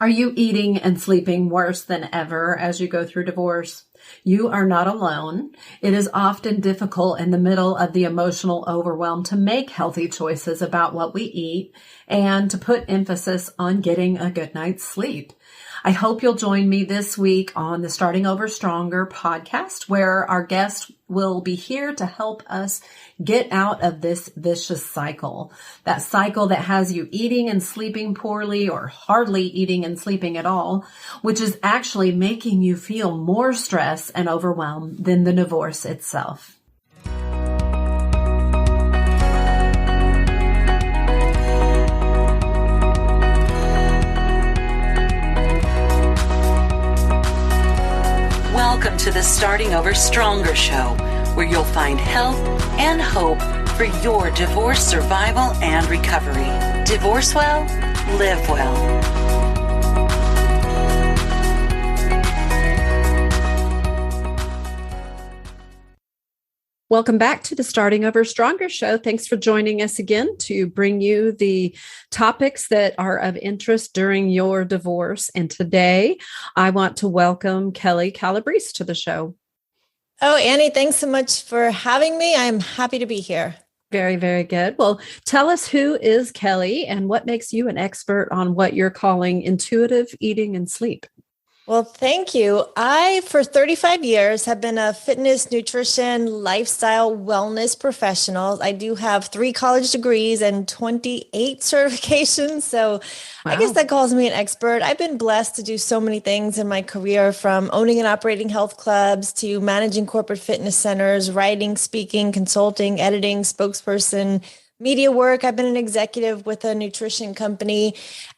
Are you eating and sleeping worse than ever as you go through divorce? You are not alone. It is often difficult in the middle of the emotional overwhelm to make healthy choices about what we eat and to put emphasis on getting a good night's sleep. I hope you'll join me this week on the Starting Over Stronger podcast, where our guest will be here to help us get out of this vicious cycle. That cycle that has you eating and sleeping poorly or hardly eating and sleeping at all, which is actually making you feel more stress and overwhelmed than the divorce itself. Welcome to the Starting Over Stronger show, where you'll find help and hope for your divorce survival and recovery. Divorce well, live well. Welcome back to the Starting Over Stronger show. Thanks for joining us again to bring you the topics that are of interest during your divorce. And today I want to welcome Kelli Calabrese to the show. Oh, Annie, thanks so much for having me. I'm happy to be here. Very, very good. Well, tell us, who is Kelli and what makes you an expert on what you're calling intuitive eating and sleep? Well, thank you. I, for 35 years, have been a fitness, nutrition, lifestyle, wellness professional. I do have 3 college degrees and 28 certifications. So wow. I guess that calls me an expert. I've been blessed to do so many things in my career, from owning and operating health clubs to managing corporate fitness centers, writing, speaking, consulting, editing, spokesperson, media work. I've been an executive with a nutrition company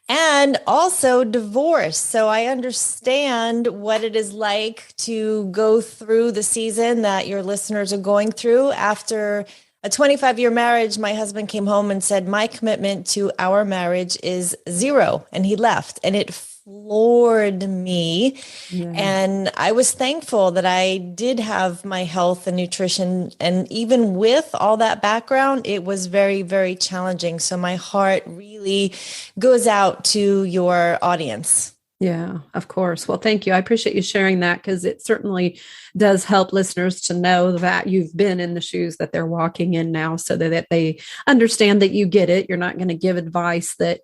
and also divorce. So I understand what it is like to go through the season that your listeners are going through. After a 25-year marriage, my husband came home and said, my commitment to our marriage is 0. And he left, and it floored me. Yeah. And I was thankful that I did have my health and nutrition. And even with all that background, it was very, very challenging. So my heart really goes out to your audience. Yeah, of course. Well, thank you. I appreciate you sharing that, because it certainly does help listeners to know that you've been in the shoes that they're walking in now, so that they understand that you get it. You're not going to give advice that,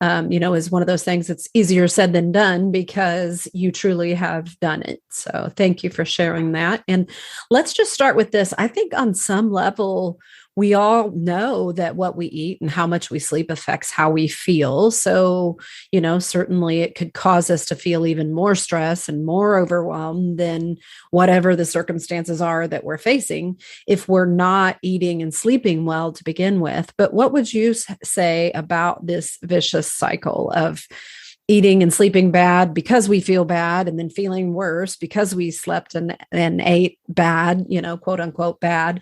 is one of those things that's easier said than done, because you truly have done it. So thank you for sharing that. And let's just start with this. I think on some level, we all know that what we eat and how much we sleep affects how we feel. So, certainly it could cause us to feel even more stress and more overwhelmed than whatever the circumstances are that we're facing if we're not eating and sleeping well to begin with. But what would you say about this vicious cycle of eating and sleeping bad because we feel bad, and then feeling worse because we slept and ate bad, quote unquote bad?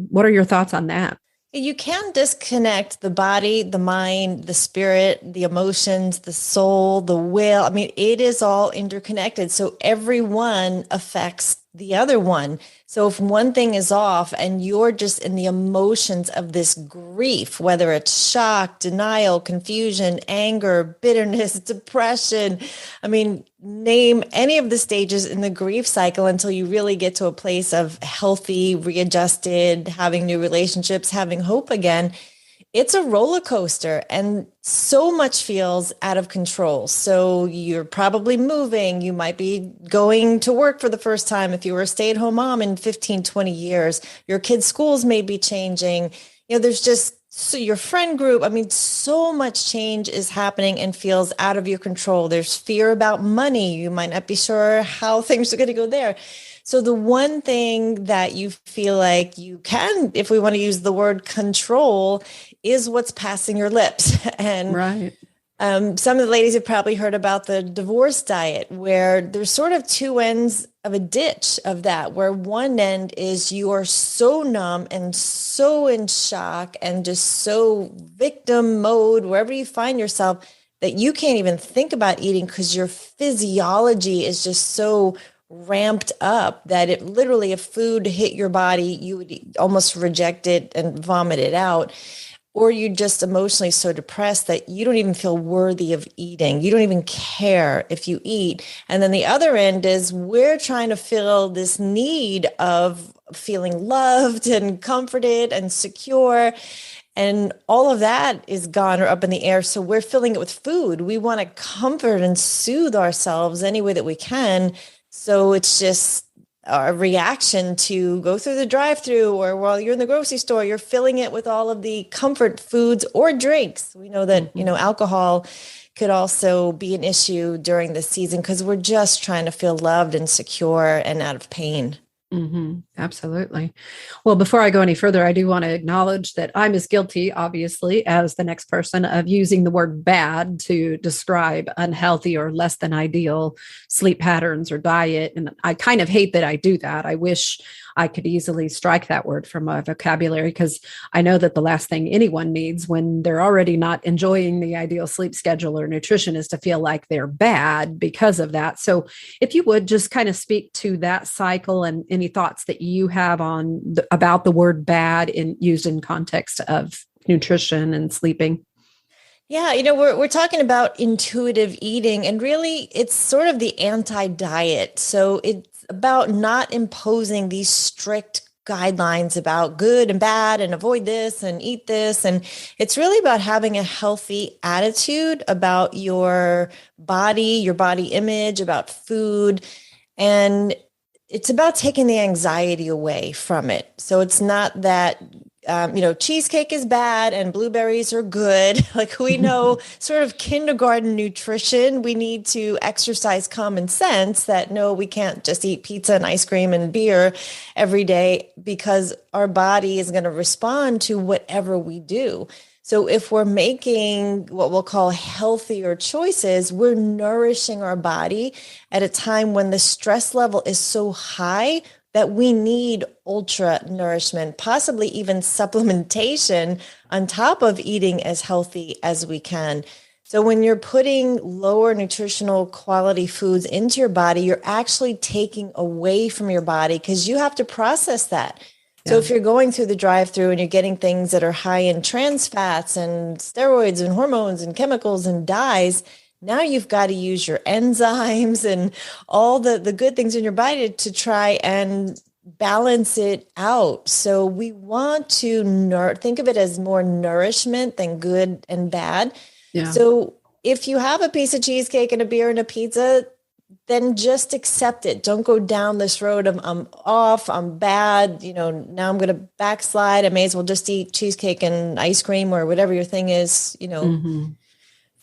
What are your thoughts on that? You can disconnect the body, the mind, the spirit, the emotions, the soul, the will. I mean, it is all interconnected. So everyone affects the other one. So if one thing is off and you're just in the emotions of this grief, whether it's shock, denial, confusion, anger, bitterness, depression, name any of the stages in the grief cycle until you really get to a place of healthy, readjusted, having new relationships, having hope again. It's a roller coaster, and so much feels out of control. So you're probably moving. You might be going to work for the first time if you were a stay-at-home mom in 15, 20 years. Your kids' schools may be changing. There's just your friend group. So much change is happening and feels out of your control. There's fear about money. You might not be sure how things are going to go there. So the one thing that you feel like you can, if we want to use the word control, is what's passing your lips. And right. Some of the ladies have probably heard about the divorce diet, where there's sort of 2 ends of a ditch of that, where one end is you are so numb and so in shock and just so victim mode, wherever you find yourself, that you can't even think about eating because your physiology is just so ramped up that it literally, if food hit your body, you would almost reject it and vomit it out. or you're just emotionally so depressed that you don't even feel worthy of eating. You don't even care if you eat. And then the other end is we're trying to fill this need of feeling loved and comforted and secure. And all of that is gone or up in the air. So we're filling it with food. We want to comfort and soothe ourselves any way that we can. So it's just a reaction to go through the drive-through, or while you're in the grocery store, you're filling it with all of the comfort foods or drinks. We know that, alcohol could also be an issue during the season because we're just trying to feel loved and secure and out of pain. Mm-hmm. Absolutely. Well, before I go any further, I do want to acknowledge that I'm as guilty, obviously, as the next person of using the word bad to describe unhealthy or less than ideal sleep patterns or diet. And I kind of hate that I do that. I wish I could easily strike that word from my vocabulary, because I know that the last thing anyone needs when they're already not enjoying the ideal sleep schedule or nutrition is to feel like they're bad because of that. So if you would just kind of speak to that cycle and any thoughts that you have on about the word bad used in context of nutrition and sleeping. Yeah, we're talking about intuitive eating, and really it's sort of the anti-diet. So it's about not imposing these strict guidelines about good and bad and avoid this and eat this. And it's really about having a healthy attitude about your body image, about food. And it's about taking the anxiety away from it. So it's not that, cheesecake is bad and blueberries are good. Like we know sort of kindergarten nutrition, we need to exercise common sense that no, we can't just eat pizza and ice cream and beer every day because our body is going to respond to whatever we do. So if we're making what we'll call healthier choices, we're nourishing our body at a time when the stress level is so high that we need ultra nourishment, possibly even supplementation on top of eating as healthy as we can. So when you're putting lower nutritional quality foods into your body, you're actually taking away from your body because you have to process that. So if you're going through the drive-through and you're getting things that are high in trans fats and steroids and hormones and chemicals and dyes, now you've got to use your enzymes and all the good things in your body to try and balance it out. So we want to think of it as more nourishment than good and bad. Yeah. So if you have a piece of cheesecake and a beer and a pizza, then just accept it. Don't go down this road of I'm off, I'm bad, now I'm going to backslide. I may as well just eat cheesecake and ice cream or whatever your thing is,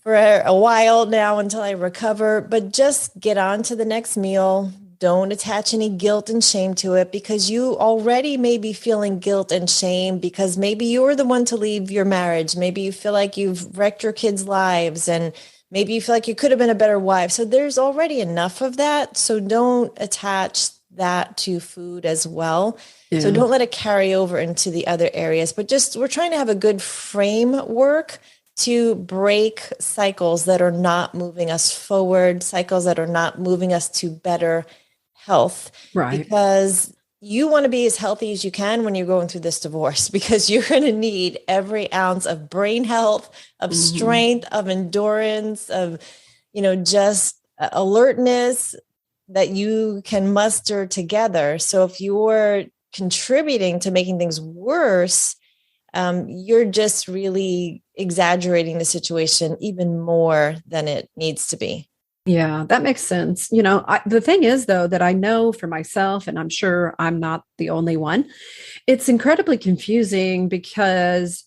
for a while now until I recover. But just get on to the next meal. Don't attach any guilt and shame to it because you already may be feeling guilt and shame because maybe you were the one to leave your marriage. Maybe you feel like you've wrecked your kids' lives and maybe you feel like you could have been a better wife. So there's already enough of that. So don't attach that to food as well. Yeah. So don't let it carry over into the other areas, but we're trying to have a good framework to break cycles that are not moving us forward, cycles that are not moving us to better health. Right. Because you want to be as healthy as you can when you're going through this divorce, because you're going to need every ounce of brain health, of strength, of endurance, of, just alertness that you can muster together. So if you're contributing to making things worse, you're just really exaggerating the situation even more than it needs to be. Yeah, that makes sense. The thing is, though, that I know for myself, and I'm sure I'm not the only one, it's incredibly confusing because,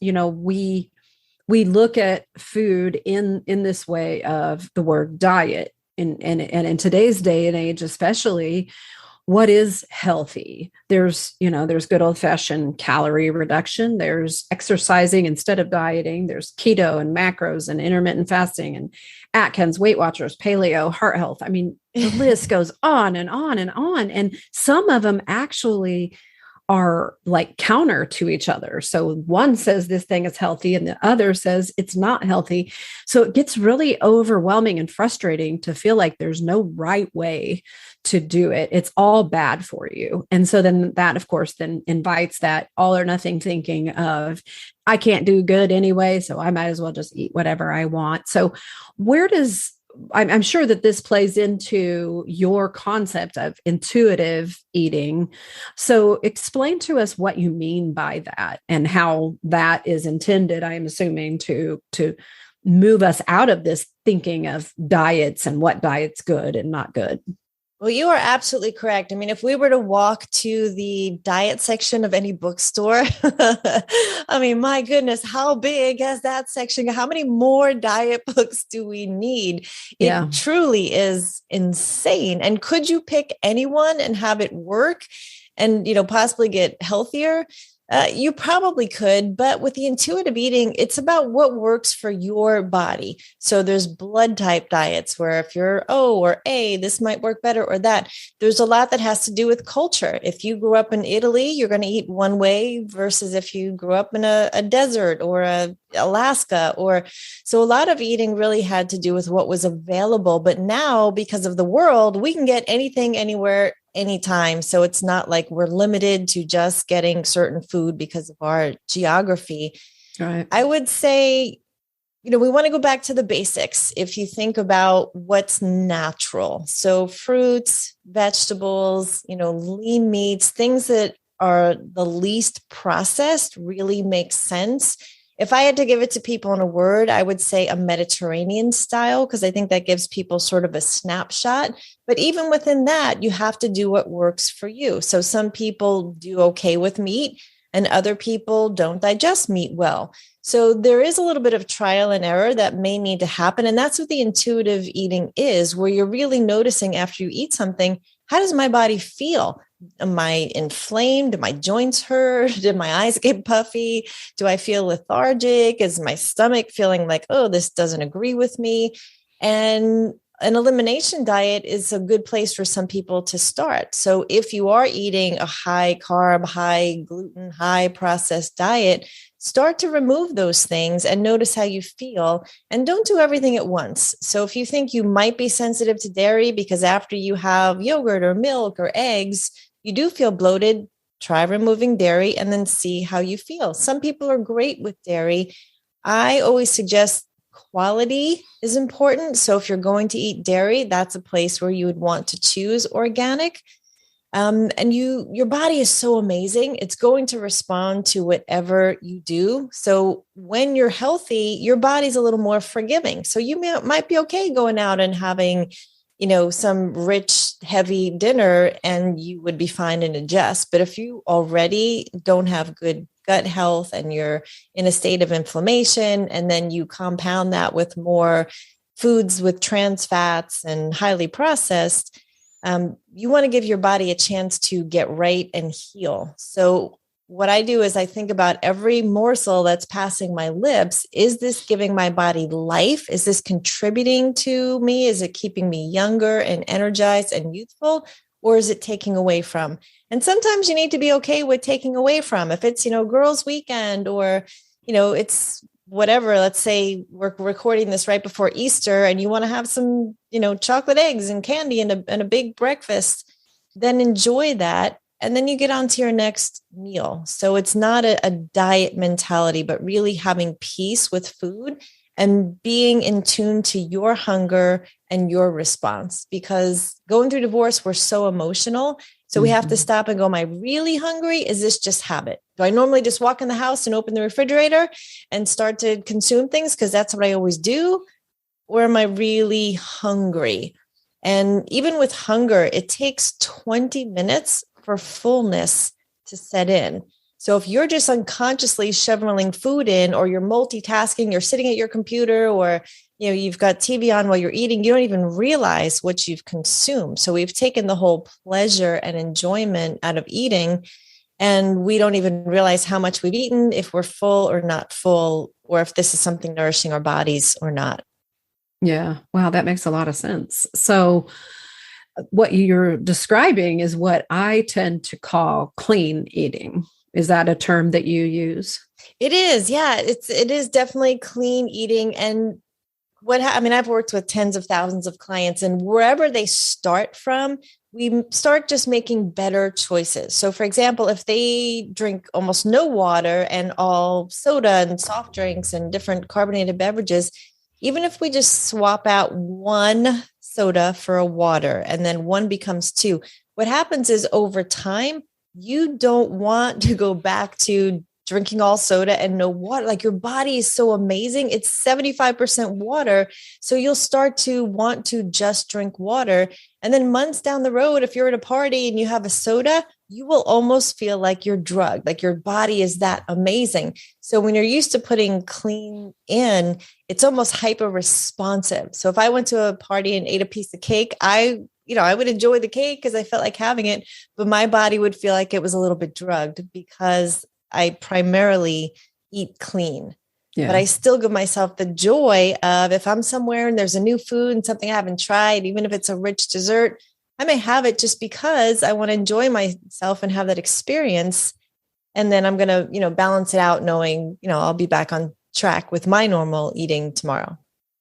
we look at food in this way of the word diet. And in today's day and age, especially, what is healthy? There's good old fashioned calorie reduction. There's exercising instead of dieting. There's keto and macros and intermittent fasting and Atkins, Weight Watchers, paleo, heart health. I mean, the list goes on and on and on. And some of them actually are like counter to each other. So one says this thing is healthy and the other says it's not healthy. So it gets really overwhelming and frustrating to feel like there's no right way to do it. It's all bad for you. And so then that, of course, then invites that all or nothing thinking of, I can't do good anyway, so I might as well just eat whatever I want. So where does I'm sure that this plays into your concept of intuitive eating. So explain to us what you mean by that and how that is intended, I'm assuming, to move us out of this thinking of diets and what diet's good and not good. Well, you are absolutely correct. I mean, if we were to walk to the diet section of any bookstore, I mean, my goodness, how big has that section? How many more diet books do we need? It truly is insane. And could you pick anyone and have it work and, possibly get healthier? You probably could, but with the intuitive eating, it's about what works for your body. So there's blood type diets where if you're O or A, this might work better or that. There's a lot that has to do with culture. If you grew up in Italy, you're going to eat one way versus if you grew up in a desert or Alaska so a lot of eating really had to do with what was available. But now, because of the world, we can get anything, anywhere, anytime. So it's not like we're limited to just getting certain food because of our geography. Right. I would say, we want to go back to the basics. If you think about what's natural, so fruits, vegetables, lean meats, things that are the least processed really make sense. If I had to give it to people in a word, I would say a Mediterranean style, because I think that gives people sort of a snapshot. But even within that, you have to do what works for you. So some people do okay with meat and other people don't digest meat well. So there is a little bit of trial and error that may need to happen. And that's what the intuitive eating is, where you're really noticing after you eat something, how does my body feel? Am I inflamed? Do my joints hurt? Did my eyes get puffy? Do I feel lethargic? Is my stomach feeling like, oh, this doesn't agree with me? And an elimination diet is a good place for some people to start. So if you are eating a high carb, high gluten, high processed diet, start to remove those things and notice how you feel, and don't do everything at once. So if you think you might be sensitive to dairy because after you have yogurt or milk or eggs, you do feel bloated, try removing dairy and then see how you feel. Some people are great with dairy. I always suggest quality is important. So if you're going to eat dairy, that's a place where you would want to choose organic. And your body is so amazing. It's going to respond to whatever you do. So when you're healthy, your body's a little more forgiving. So you might be okay going out and having, some rich, heavy dinner and you would be fine and adjust. But if you already don't have good gut health and you're in a state of inflammation, and then you compound that with more foods with trans fats and highly processed, you want to give your body a chance to get right and heal. So what I do is I think about every morsel that's passing my lips. Is this giving my body life? Is this contributing to me? Is it keeping me younger and energized and youthful? Or is it taking away from? And sometimes you need to be okay with taking away from. If it's, girls' weekend or, it's whatever, let's say we're recording this right before Easter and you want to have some, chocolate eggs and candy and a big breakfast, then enjoy that. And then you get on to your next meal. So it's not a diet mentality, but really having peace with food and being in tune to your hunger and your response. Because going through divorce, we're so emotional. So we have to stop and go, am I really hungry? Is this just habit? Do I normally just walk in the house and open the refrigerator and start to consume things because that's what I always do? Or am I really hungry? And even with hunger, it takes 20 minutes for fullness to set in. So if you're just unconsciously shoveling food in, or you're multitasking, you're sitting at your computer, or you've got TV on while you're eating, you don't even realize what you've consumed. So we've taken the whole pleasure and enjoyment out of eating, and we don't even realize how much we've eaten, if we're full or not full, or if this is something nourishing our bodies or not. Yeah. Wow. That makes a lot of sense. So what you're describing is what I tend to call clean eating. Is that a term that you use? It is. Yeah. It is definitely clean eating. And I mean, I've worked with tens of thousands of clients, and wherever they start from, we start just making better choices. So for example, if they drink almost no water and all soda and soft drinks and different carbonated beverages, even if we just swap out one soda for a water and then one becomes two, what happens is over time, you don't want to go back to drinking all soda and no water. Like your body is so amazing. It's 75% water. So you'll start to want to just drink water. And then months down the road, if you're at a party and you have a soda, you will almost feel like you're drugged, like your body is that amazing. So when you're used to putting clean in, it's almost hyper responsive. So if I went to a party and ate a piece of cake, I would enjoy the cake because I felt like having it, but my body would feel like it was a little bit drugged because I primarily eat clean. Yeah. But I still give myself the joy of if I'm somewhere and there's a new food and something I haven't tried, even if it's a rich dessert, I may have it just because I want to enjoy myself and have that experience. And then I'm going to, balance it out knowing, I'll be back on track with my normal eating tomorrow.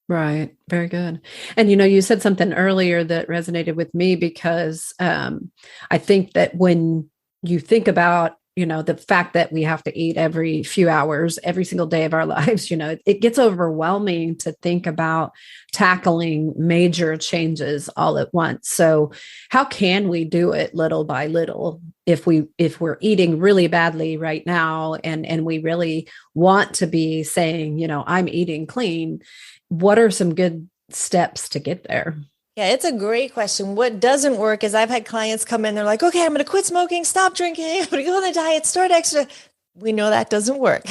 Right. Very good. And, you said something earlier that resonated with me because I think that when you think about, the fact that we have to eat every few hours, every single day of our lives, it gets overwhelming to think about tackling major changes all at once. So how can we do it little by little if we're eating really badly right now and we really want to be saying, I'm eating clean? What are some good steps to get there? Yeah, it's a great question. What doesn't work is I've had clients come in, they're like, okay, I'm going to quit smoking, stop drinking, I'm going to go on a diet, start extra. We know that doesn't work.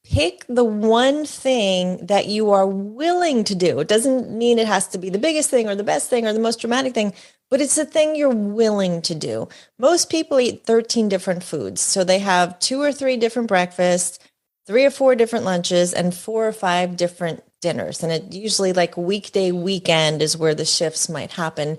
Pick the one thing that you are willing to do. It doesn't mean it has to be the biggest thing or the best thing or the most dramatic thing, but it's the thing you're willing to do. Most people eat 13 different foods. So they have 2 or 3 different breakfasts, 3 or 4 different lunches, and 4 or 5 different dinners. And it usually like weekday, weekend is where the shifts might happen.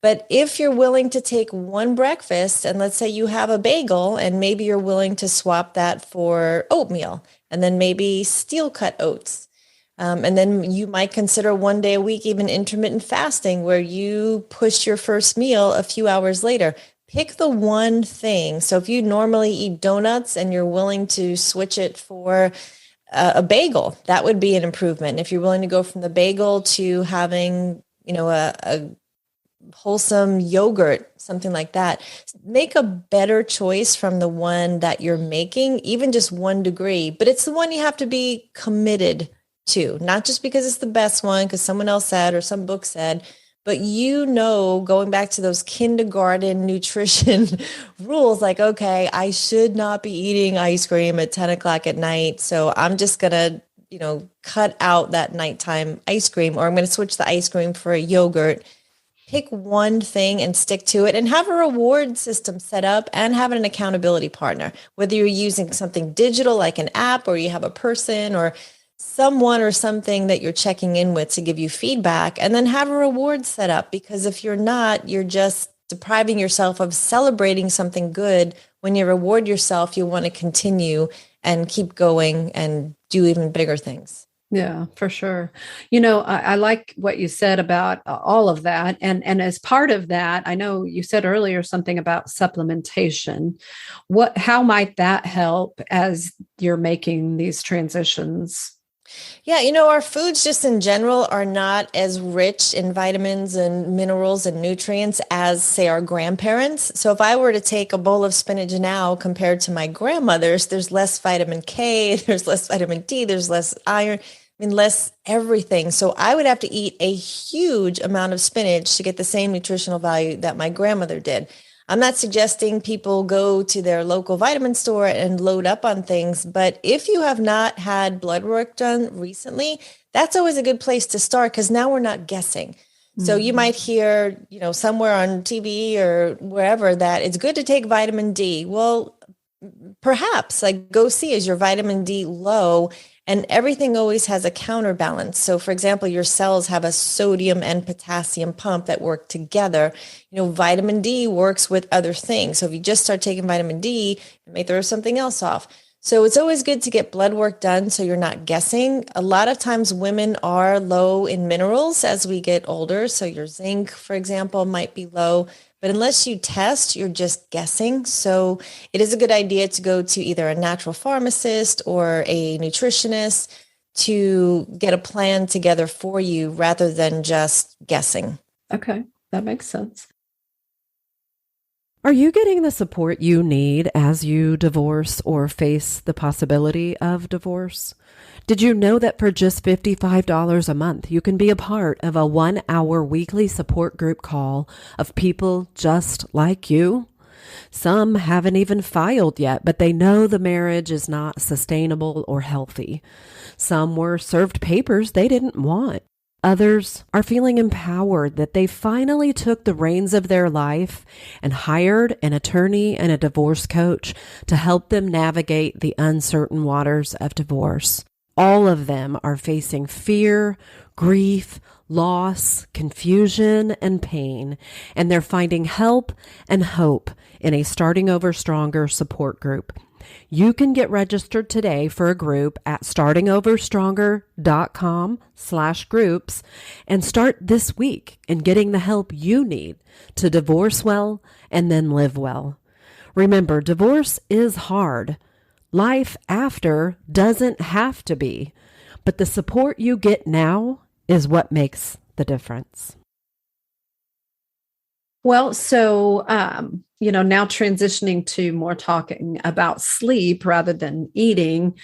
But if you're willing to take one breakfast and let's say you have a bagel and maybe you're willing to swap that for oatmeal and then maybe steel cut oats. And then you might consider one day a week, even intermittent fasting where you push your first meal a few hours later. Pick the one thing. So if you normally eat donuts and you're willing to switch it for a bagel, that would be an improvement. If you're willing to go from the bagel to having, a wholesome yogurt, something like that, make a better choice from the one that you're making, even just 1 degree, but it's the one you have to be committed to, not just because it's the best one, because someone else said, or some book said, but going back to those kindergarten nutrition rules, like, okay, I should not be eating ice cream at 10 o'clock at night. So I'm just going to, cut out that nighttime ice cream, or I'm going to switch the ice cream for a yogurt. Pick one thing and stick to it and have a reward system set up and have an accountability partner, whether you're using something digital like an app or you have a person or someone or something that you're checking in with to give you feedback, and then have a reward set up. Because if you're not, you're just depriving yourself of celebrating something good. When you reward yourself, you want to continue and keep going and do even bigger things. Yeah, for sure. I like what you said about all of that. And as part of that, I know you said earlier something about supplementation. How might that help as you're making these transitions? Yeah, our foods just in general are not as rich in vitamins and minerals and nutrients as, say, our grandparents. So if I were to take a bowl of spinach now compared to my grandmother's, there's less vitamin K, there's less vitamin D, there's less iron, less everything. So I would have to eat a huge amount of spinach to get the same nutritional value that my grandmother did. I'm not suggesting people go to their local vitamin store and load up on things, but if you have not had blood work done recently, that's always a good place to start because now we're not guessing. Mm-hmm. So you might hear, somewhere on TV or wherever that it's good to take vitamin D. Well, perhaps go see, is your vitamin D low? And everything always has a counterbalance. So for example, your cells have a sodium and potassium pump that work together. Vitamin D works with other things. So if you just start taking vitamin D, it may throw something else off. So it's always good to get blood work done so you're not guessing. A lot of times women are low in minerals as we get older. So your zinc, for example, might be low. But unless you test, you're just guessing. So it is a good idea to go to either a natural pharmacist or a nutritionist to get a plan together for you rather than just guessing. Okay, that makes sense. Are you getting the support you need as you divorce or face the possibility of divorce? Did you know that for just $55 a month, you can be a part of a 1-hour weekly support group call of people just like you? Some haven't even filed yet, but they know the marriage is not sustainable or healthy. Some were served papers they didn't want. Others are feeling empowered that they finally took the reins of their life and hired an attorney and a divorce coach to help them navigate the uncertain waters of divorce. All of them are facing fear, grief, loss, confusion, and pain, and they're finding help and hope in a Starting Over Stronger support group. You can get registered today for a group at startingoverstronger.com/groups and start this week in getting the help you need to divorce well and then live well. Remember, divorce is hard. Life after doesn't have to be, but the support you get now is what makes the difference. Well, so, now transitioning to more talking about sleep rather than eating,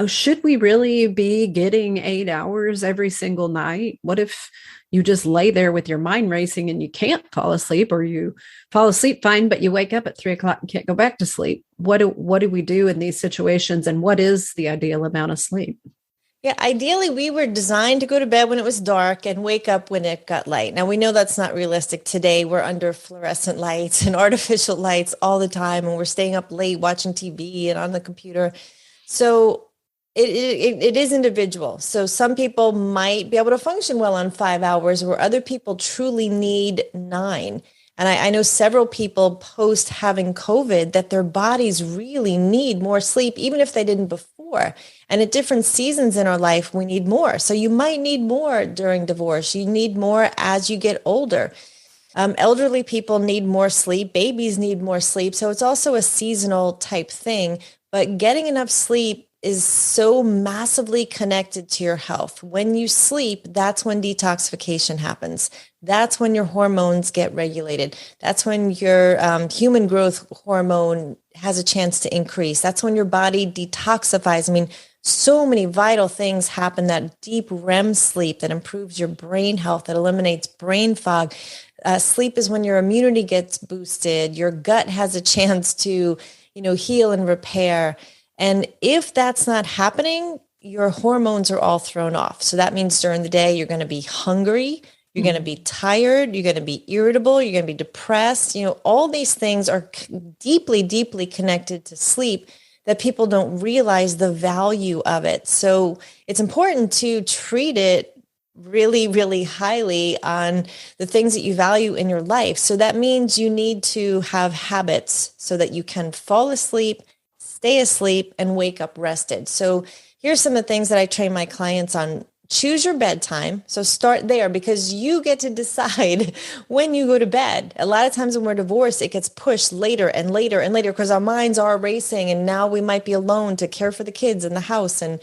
should we really be getting 8 hours every single night? What if you just lay there with your mind racing and you can't fall asleep, or you fall asleep fine, but you wake up at 3 o'clock and can't go back to sleep? What do we do in these situations? And what is the ideal amount of sleep? Yeah, ideally, we were designed to go to bed when it was dark and wake up when it got light. Now, we know that's not realistic today. We're under fluorescent lights and artificial lights all the time, and we're staying up late watching TV and on the computer. So it is individual. So some people might be able to function well on 5 hours, where other people truly need 9. And I know several people post having COVID that their bodies really need more sleep, even if they didn't before. And at different seasons in our life, we need more. So you might need more during divorce. You need more as you get older. Elderly people need more sleep. Babies need more sleep. So it's also a seasonal type thing. But getting enough sleep is so massively connected to your health. When you sleep, that's when detoxification happens. That's when your hormones get regulated. That's when your human growth hormone has a chance to increase. That's when your body detoxifies. I mean, so many vital things happen. That deep REM sleep that improves your brain health, that eliminates brain fog. Sleep is when your immunity gets boosted. Your gut has a chance to, heal and repair. And if that's not happening, your hormones are all thrown off. So that means during the day, you're going to be hungry, you're going to be tired, you're going to be irritable, you're going to be depressed. All these things are deeply, deeply connected to sleep that people don't realize the value of it. So it's important to treat it really, really highly on the things that you value in your life. So that means you need to have habits so that you can fall asleep, stay asleep, and wake up rested. So here's some of the things that I train my clients on. Choose your bedtime. So start there, because you get to decide when you go to bed. A lot of times when we're divorced, it gets pushed later and later and later because our minds are racing, and now we might be alone to care for the kids in the house. And,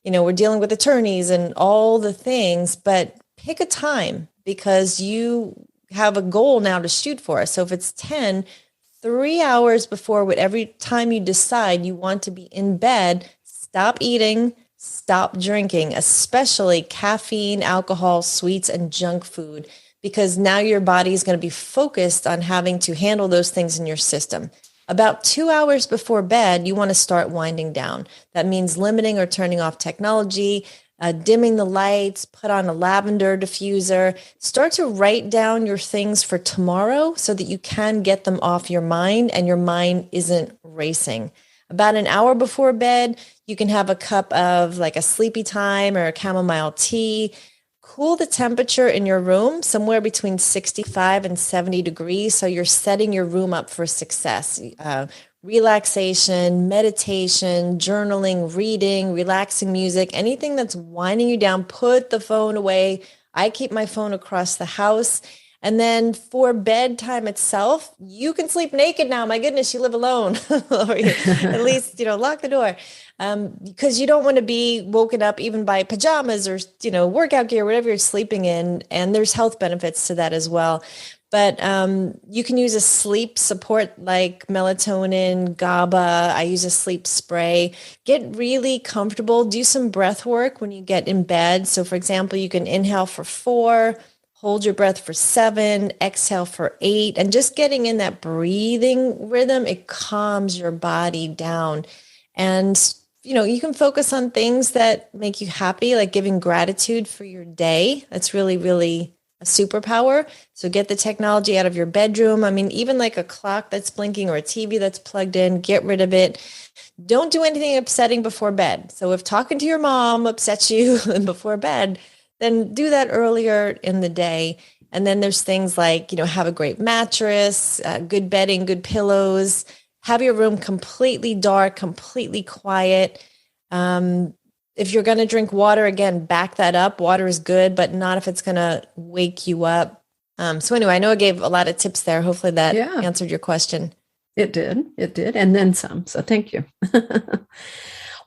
we're dealing with attorneys and all the things, but pick a time, because you have a goal now to shoot for. So if it's 10, 3 hours before whatever time you decide you want to be in bed, stop eating, stop drinking, especially caffeine, alcohol, sweets, and junk food, because now your body is going to be focused on having to handle those things in your system. About 2 hours before bed, you want to start winding down. That means limiting or turning off technology, dimming the lights, put on a lavender diffuser, start to write down your things for tomorrow so that you can get them off your mind and your mind isn't racing. About an hour before bed, you can have a cup of like a sleepy time or a chamomile tea. Cool the temperature in your room somewhere between 65 and 70 degrees. So you're setting your room up for success. Relaxation, meditation, journaling, reading, relaxing music, anything that's winding you down, put the phone away. I keep my phone across the house. And then for bedtime itself, you can sleep naked now. My goodness, you live alone. Or at least, lock the door. Because you don't want to be woken up even by pajamas or, workout gear, whatever you're sleeping in. And there's health benefits to that as well. But you can use a sleep support like melatonin, GABA. I use a sleep spray. Get really comfortable. Do some breath work when you get in bed. So, for example, you can inhale for 4, hold your breath for 7, exhale for 8. And just getting in that breathing rhythm, it calms your body down. And you can focus on things that make you happy, like giving gratitude for your day. That's really, really a superpower. So get the technology out of your bedroom. I mean, even like a clock that's blinking or a TV that's plugged in, get rid of it. Don't do anything upsetting before bed. So if talking to your mom upsets you before bed, then do that earlier in the day. And then there's things like, have a great mattress, good bedding, good pillows, have your room completely dark, completely quiet. If you're going to drink water, again, back that up. Water is good, but not if it's going to wake you up. So anyway, I know I gave a lot of tips there. Hopefully that answered your question. It did. It did. And then some. So thank you.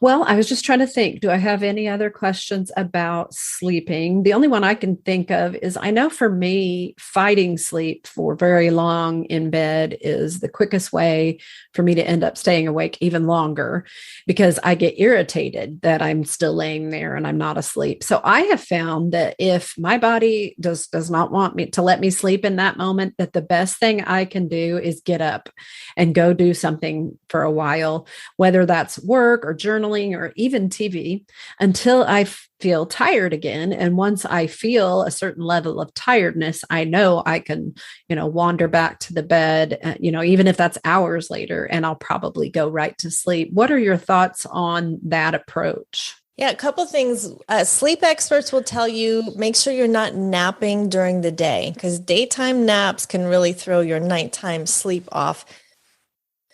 Well, I was just trying to think, do I have any other questions about sleeping? The only one I can think of is, I know for me, fighting sleep for very long in bed is the quickest way for me to end up staying awake even longer, because I get irritated that I'm still laying there and I'm not asleep. So I have found that if my body does not want me to let me sleep in that moment, that the best thing I can do is get up and go do something for a while, whether that's work or journaling or even TV, until I feel tired again. And once I feel a certain level of tiredness, I know I can, wander back to the bed, even if that's hours later, and I'll probably go right to sleep. What are your thoughts on that approach? Yeah, a couple things. Sleep experts will tell you, make sure you're not napping during the day, because daytime naps can really throw your nighttime sleep off.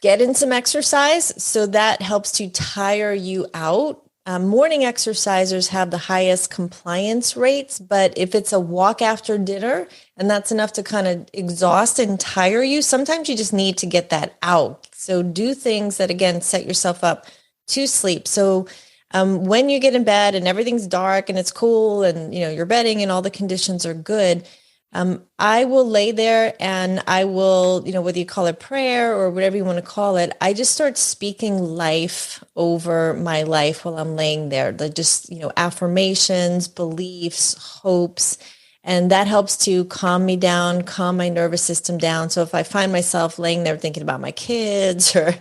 Get in some exercise, so that helps to tire you out. Morning exercisers have the highest compliance rates, but if it's a walk after dinner and that's enough to kind of exhaust and tire you, sometimes you just need to get that out. So do things that, again, set yourself up to sleep. So when you get in bed and everything's dark and it's cool and, your bedding and all the conditions are good, I will lay there and I will, whether you call it prayer or whatever you want to call it, I just start speaking life over my life while I'm laying there. Just, affirmations, beliefs, hopes, and that helps to calm me down, calm my nervous system down. So if I find myself laying there thinking about my kids or,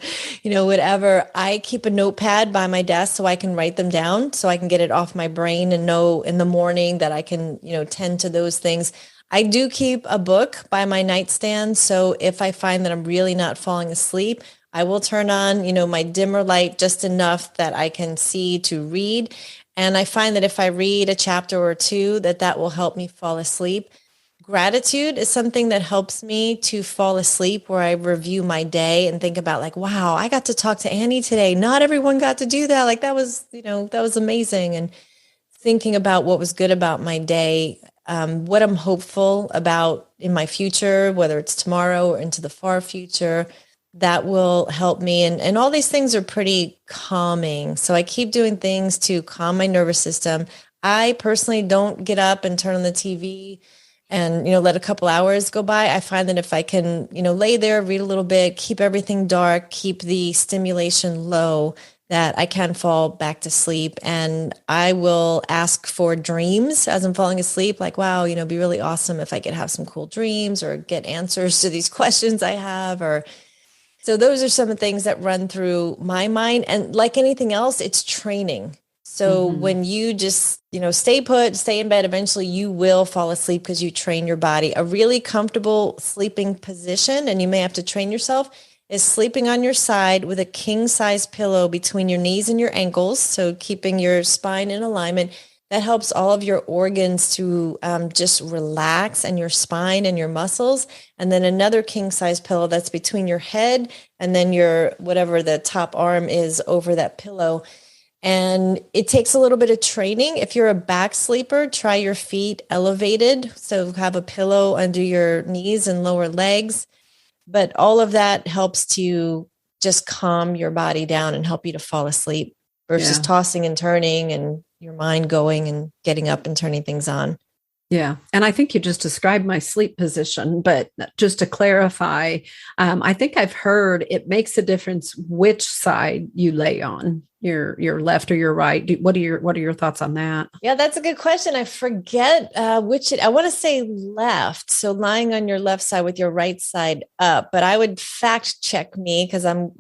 whatever, I keep a notepad by my desk so I can write them down, so I can get it off my brain and know in the morning that I can, tend to those things. I do keep a book by my nightstand. So if I find that I'm really not falling asleep, I will turn on, my dimmer light just enough that I can see to read. And I find that if I read a chapter or two, that will help me fall asleep. Gratitude is something that helps me to fall asleep, where I review my day and think about like, wow, I got to talk to Annie today. Not everyone got to do that. Like that was amazing. And thinking about what was good about my day, what I'm hopeful about in my future, whether it's tomorrow or into the far future, that will help me. And all these things are pretty calming. So I keep doing things to calm my nervous system. I personally don't get up and turn on the TV and, let a couple hours go by. I find that if I can, lay there, read a little bit, keep everything dark, keep the stimulation low, that I can fall back to sleep. And I will ask for dreams as I'm falling asleep. Like, wow, it'd be really awesome if I could have some cool dreams or get answers to these questions I have. So those are some of the things that run through my mind. And like anything else, it's training. So when you just, stay put, stay in bed, eventually you will fall asleep because you train your body. A really comfortable sleeping position, and you may have to train yourself, is sleeping on your side with a king size pillow between your knees and your ankles. So keeping your spine in alignment. That helps all of your organs to just relax, and your spine and your muscles. And then another king size pillow that's between your head and then your, whatever the top arm is over that pillow. And it takes a little bit of training. If you're a back sleeper, try your feet elevated. So have a pillow under your knees and lower legs. But all of that helps to just calm your body down and help you to fall asleep versus tossing and turning and your mind going and getting up and turning things on. Yeah. And I think you just described my sleep position, but just to clarify, I think I've heard it makes a difference which side you lay on, your left or your right. What are your thoughts on that? Yeah, that's a good question. I forget I want to say left. So lying on your left side with your right side up, but I would fact check me because I'm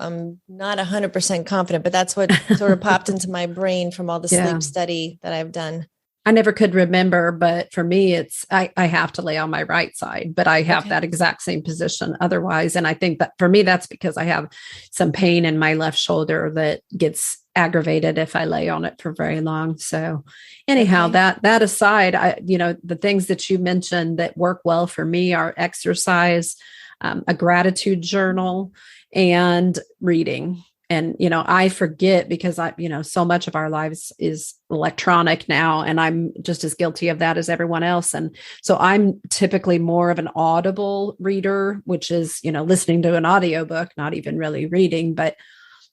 not 100% confident, but that's what sort of popped into my brain from all the sleep study that I've done. I never could remember, but for me, I have to lay on my right side, but I have that exact same position otherwise. And I think that for me, that's because I have some pain in my left shoulder that gets aggravated if I lay on it for very long. So anyhow, that aside, the things that you mentioned that work well for me are exercise, a gratitude journal, and reading. And, I forget because so much of our lives is electronic now, and I'm just as guilty of that as everyone else. And so I'm typically more of an audible reader, which is, listening to an audiobook, not even really reading, but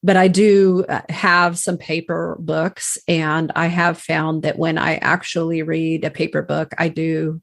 I do have some paper books, and I have found that when I actually read a paper book, I do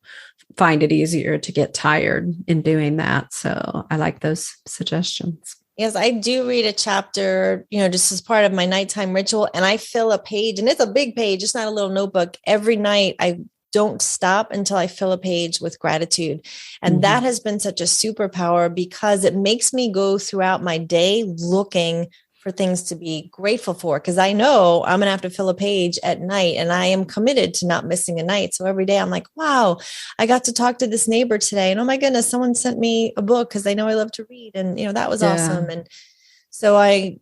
find it easier to get tired in doing that. So I like those suggestions. Yes, I do read a chapter, just as part of my nighttime ritual, and I fill a page, and it's a big page. It's not a little notebook. Every night I don't stop until I fill a page with gratitude. And that has been such a superpower because it makes me go throughout my day looking for things to be grateful for, because I know I'm going to have to fill a page at night, and I am committed to not missing a night. So every day I'm like, wow, I got to talk to this neighbor today. And oh my goodness, someone sent me a book because they know I love to read. And, that was awesome. And so I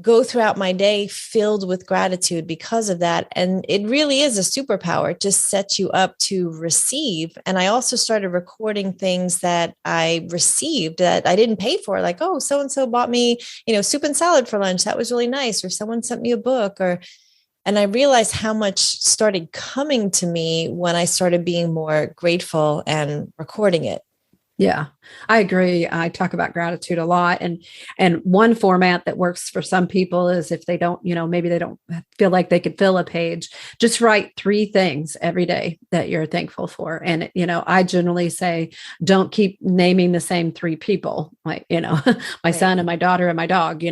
go throughout my day filled with gratitude because of that. And it really is a superpower. It just sets you up to receive. And I also started recording things that I received that I didn't pay for, like, oh, so-and-so bought me, soup and salad for lunch. That was really nice. Or someone sent me a book, and I realized how much started coming to me when I started being more grateful and recording it. Yeah, I agree. I talk about gratitude a lot. And one format that works for some people is if they don't, maybe they don't feel like they could fill a page, just write 3 things every day that you're thankful for. And, I generally say, don't keep naming the same 3 people, like, my son and my daughter and my dog,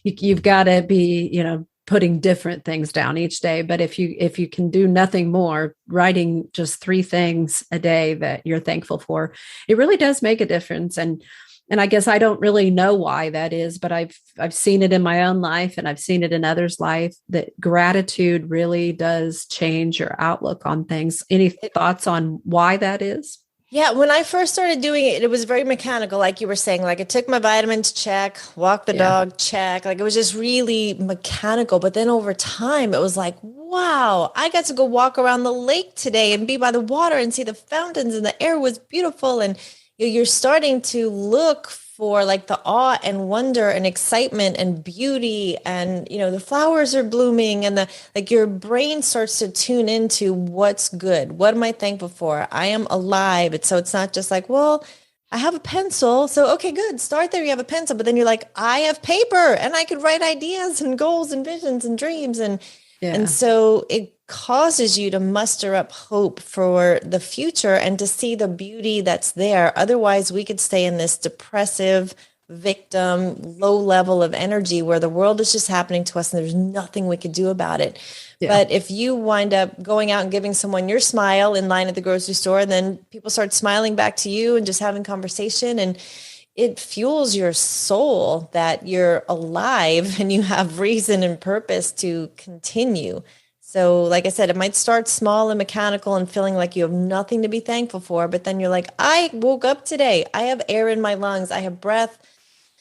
you've got to be, putting different things down each day. But if you can do nothing more, writing just 3 things a day that you're thankful for, it really does make a difference. And I guess I don't really know why that is, but I've seen it in my own life, and I've seen it in others' life, that gratitude really does change your outlook on things. Any thoughts on why that is? Yeah, when I first started doing it, it was very mechanical, like you were saying. Like I took my vitamins, check, walk the dog, check. Like it was just really mechanical. But then over time, it was like, wow, I got to go walk around the lake today and be by the water and see the fountains, and the air was beautiful. And you're starting to look for like the awe and wonder and excitement and beauty, and the flowers are blooming, and your brain starts to tune into what's good. What am I thankful for? I am alive. So it's not just like, well, I have a pencil, so okay, good, start there. You have a pencil, but then you're like, I have paper, and I could write ideas and goals and visions and dreams, and so it causes you to muster up hope for the future and to see the beauty that's there. Otherwise, we could stay in this depressive, victim, low level of energy where the world is just happening to us and there's nothing we could do about it. Yeah. But if you wind up going out and giving someone your smile in line at the grocery store, and then people start smiling back to you and just having conversation, and it fuels your soul that you're alive and you have reason and purpose to continue. So like I said, it might start small and mechanical and feeling like you have nothing to be thankful for, but then you're like, I woke up today. I have air in my lungs. I have breath.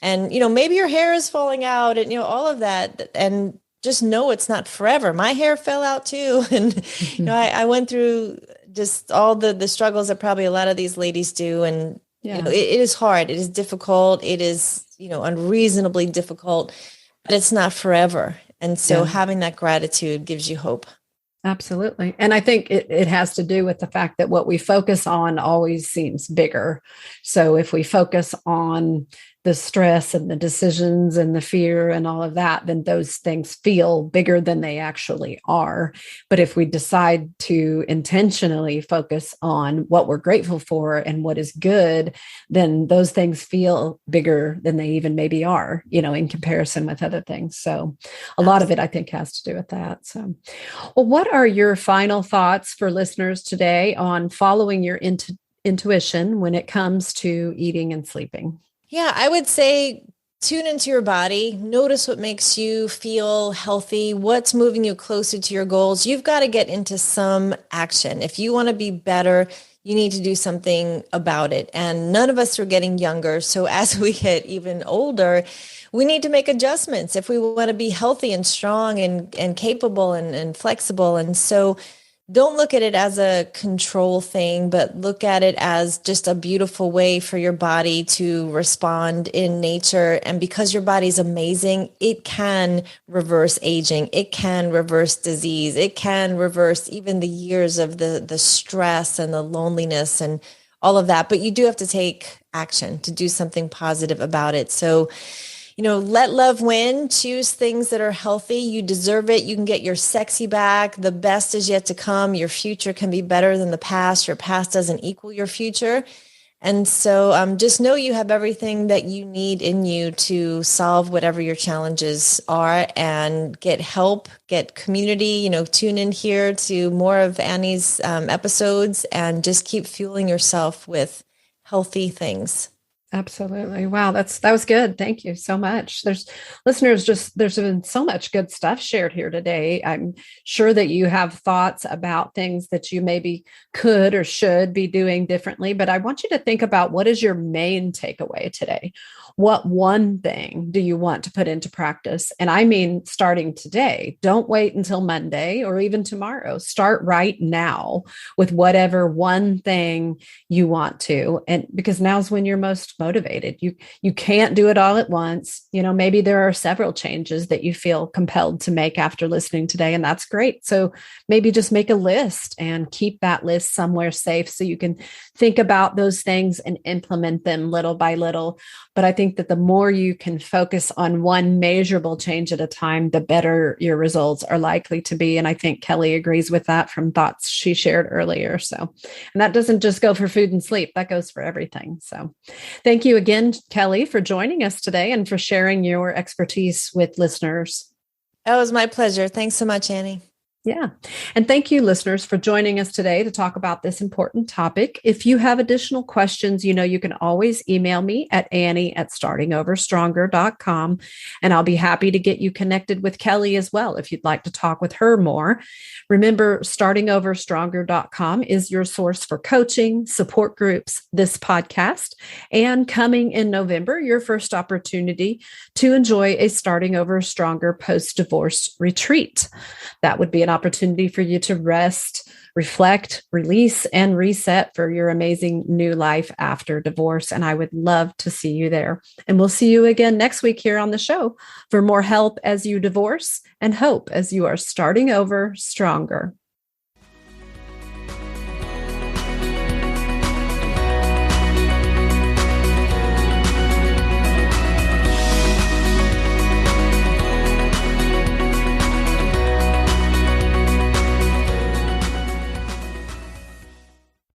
And, maybe your hair is falling out and, all of that. And just know it's not forever. My hair fell out too. And, I went through just all the struggles that probably a lot of these ladies do. And, it is hard. It is difficult. It is, unreasonably difficult, but it's not forever. And so having that gratitude gives you hope. Absolutely. And I think it has to do with the fact that what we focus on always seems bigger. So if we focus on the stress and the decisions and the fear and all of that, then those things feel bigger than they actually are. But if we decide to intentionally focus on what we're grateful for and what is good, then those things feel bigger than they even maybe are, in comparison with other things. So a lot of it, I think, has to do with that. So, well, what are your final thoughts for listeners today on following your intuition when it comes to eating and sleeping? Yeah, I would say tune into your body. Notice what makes you feel healthy, what's moving you closer to your goals. You've got to get into some action. If you want to be better, you need to do something about it. And none of us are getting younger. So as we get even older, we need to make adjustments if we want to be healthy and strong and capable and flexible. And so don't look at it as a control thing, but look at it as just a beautiful way for your body to respond in nature. And because your body's amazing, it can reverse aging. It can reverse disease. It can reverse even the years of the stress and the loneliness and all of that. But you do have to take action to do something positive about it. So, let love win. Choose things that are healthy. You deserve it. You can get your sexy back. The best is yet to come. Your future can be better than the past. Your past doesn't equal your future. And so just know you have everything that you need in you to solve whatever your challenges are, and get help, get community, tune in here to more of Annie's episodes, and just keep fueling yourself with healthy things. Absolutely. Wow. That was good. Thank you so much. There's been so much good stuff shared here today. I'm sure that you have thoughts about things that you maybe could or should be doing differently, but I want you to think about, what is your main takeaway today? What one thing do you want to put into practice? And I mean, starting today. Don't wait until Monday or even tomorrow. Start right now with whatever one thing you want to. And because now's when you're most motivated. You can't do it all at once. Maybe there are several changes that you feel compelled to make after listening today, and that's great. So maybe just make a list and keep that list somewhere safe so you can think about those things and implement them little by little. But I think that the more you can focus on one measurable change at a time, the better your results are likely to be. And I think Kelli agrees with that from thoughts she shared earlier. So, and that doesn't just go for food and sleep, that goes for everything. So thank you again, Kelli, for joining us today and for sharing your expertise with listeners. That was my pleasure. Thanks so much, Annie. Yeah. And thank you, listeners, for joining us today to talk about this important topic. If you have additional questions, you can always email me at Annie@startingoverstronger.com, and I'll be happy to get you connected with Kelli as well if you'd like to talk with her more. Remember, startingoverstronger.com is your source for coaching, support groups, this podcast, and coming in November, your first opportunity to enjoy a Starting Over Stronger post-divorce retreat. That would be an opportunity for you to rest, reflect, release, and reset for your amazing new life after divorce. And I would love to see you there. And we'll see you again next week here on the show for more help as you divorce and hope as you are starting over stronger.